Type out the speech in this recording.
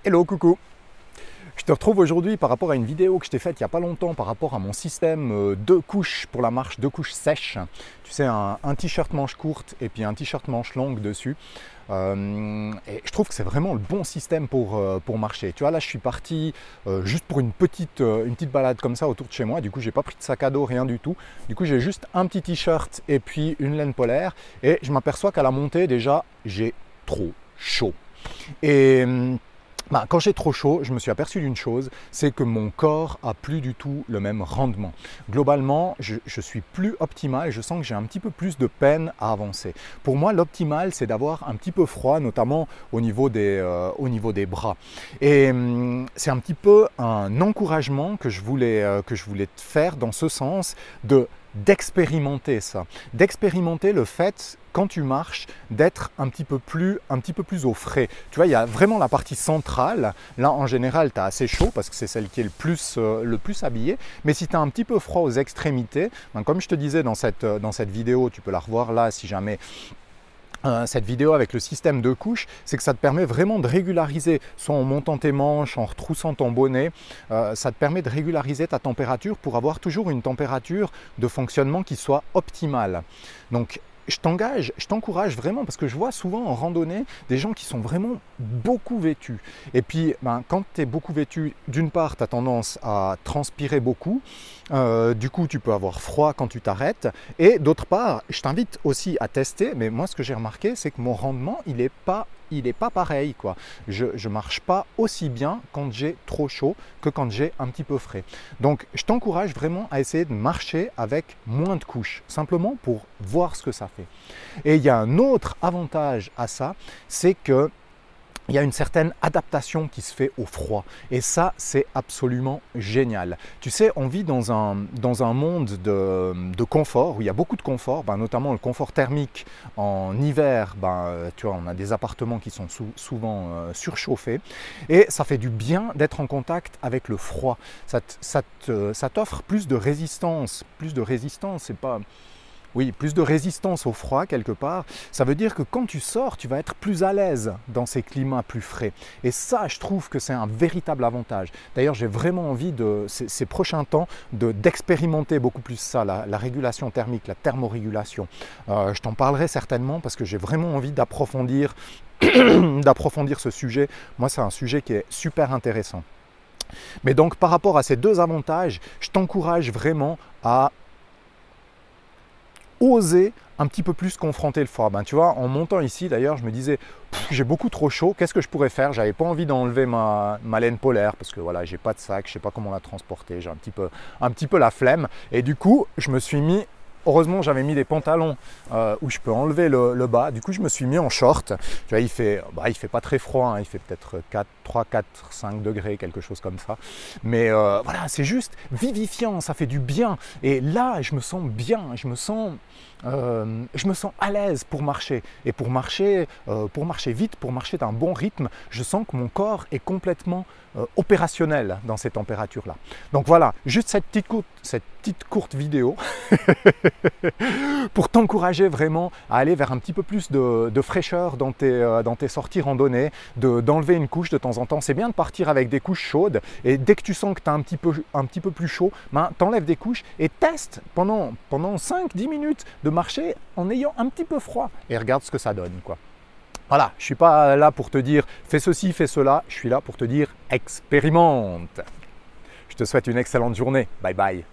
Hello, coucou. Je te retrouve aujourd'hui par rapport à une vidéo que je t'ai faite il n'y a pas longtemps par rapport à mon système deux couches pour la marche, deux couches sèches. Tu sais, un t-shirt manche courte et puis un t-shirt manche longue dessus. Et je trouve que c'est vraiment le bon système pour marcher. Tu vois, là, je suis parti juste pour une petite balade comme ça autour de chez moi. Du coup, j'ai pas pris de sac à dos, rien du tout. Du coup, j'ai juste un petit t-shirt et puis une laine polaire. Et je m'aperçois qu'à la montée, déjà, j'ai trop chaud. Et quand j'ai trop chaud, je me suis aperçu d'une chose, c'est que mon corps a plus du tout le même rendement. Globalement, je suis plus optimal et je sens que j'ai un petit peu plus de peine à avancer. Pour moi, l'optimal, c'est d'avoir un petit peu froid, notamment au niveau des bras. Et c'est un petit peu un encouragement que je voulais te faire dans ce sens d'expérimenter ça, d'expérimenter le fait quand tu marches d'être un petit peu plus au frais. Tu vois, il y a vraiment la partie centrale. Là, en général, tu as assez chaud parce que c'est celle qui est le plus habillée. Mais si tu as un petit peu froid aux extrémités, comme je te disais dans cette vidéo, tu peux la revoir là si jamais cette vidéo avec le système de couches, c'est que ça te permet vraiment de régulariser, soit en montant tes manches, en retroussant ton bonnet, ça te permet de régulariser ta température pour avoir toujours une température de fonctionnement qui soit optimale. Donc, je t'encourage vraiment parce que je vois souvent en randonnée des gens qui sont vraiment beaucoup vêtus. Et puis, quand tu es beaucoup vêtu, d'une part, tu as tendance à transpirer beaucoup. Du coup, tu peux avoir froid quand tu t'arrêtes. Et d'autre part, je t'invite aussi à tester. Mais moi, ce que j'ai remarqué, c'est que mon rendement, il n'est pas pareil, quoi. Je ne marche pas aussi bien quand j'ai trop chaud que quand j'ai un petit peu frais. Donc, je t'encourage vraiment à essayer de marcher avec moins de couches, simplement pour voir ce que ça fait. Et il y a un autre avantage à ça, c'est que il y a une certaine adaptation qui se fait au froid. Et ça, c'est absolument génial. Tu sais, on vit dans un monde de confort, où il y a beaucoup de confort, notamment le confort thermique en hiver. Tu vois, on a des appartements qui sont souvent surchauffés. Et ça fait du bien d'être en contact avec le froid. Ça t'offre plus de résistance. Plus de résistance, c'est pas... Oui, plus de résistance au froid quelque part. Ça veut dire que quand tu sors, tu vas être plus à l'aise dans ces climats plus frais. Et ça, je trouve que c'est un véritable avantage. D'ailleurs, j'ai vraiment envie ces prochains temps d'expérimenter beaucoup plus ça, la régulation thermique, la thermorégulation. Je t'en parlerai certainement parce que j'ai vraiment envie d'approfondir ce sujet. Moi, c'est un sujet qui est super intéressant. Mais donc, par rapport à ces deux avantages, je t'encourage vraiment à oser un petit peu plus confronter le froid. Tu vois, en montant ici, d'ailleurs, je me disais, j'ai beaucoup trop chaud, qu'est-ce que je pourrais faire? J'avais pas envie d'enlever ma laine polaire parce que voilà, j'ai pas de sac, je sais pas comment la transporter, j'ai un petit peu la flemme. Et du coup, je me suis mis, heureusement, j'avais mis des pantalons où je peux enlever le bas. Du coup, je me suis mis en short. Tu vois, il fait pas très froid, hein, il fait peut-être 3, 4, 5 degrés, quelque chose comme ça. Mais voilà, c'est juste vivifiant, ça fait du bien. Et là, je me sens bien, je me sens à l'aise pour marcher. Et pour marcher vite, pour marcher d'un bon rythme, je sens que mon corps est complètement opérationnel dans ces températures-là. Donc voilà, juste cette petite courte vidéo pour t'encourager vraiment à aller vers un petit peu plus de fraîcheur dans tes sorties randonnées, d'enlever une couche de temps en temps. C'est bien de partir avec des couches chaudes et dès que tu sens que tu as un petit peu plus chaud, t'enlèves des couches et teste pendant 5-10 minutes de marcher en ayant un petit peu froid et regarde ce que ça donne, quoi. Voilà, je ne suis pas là pour te dire fais ceci, fais cela, je suis là pour te dire expérimente. Je te souhaite une excellente journée. Bye bye.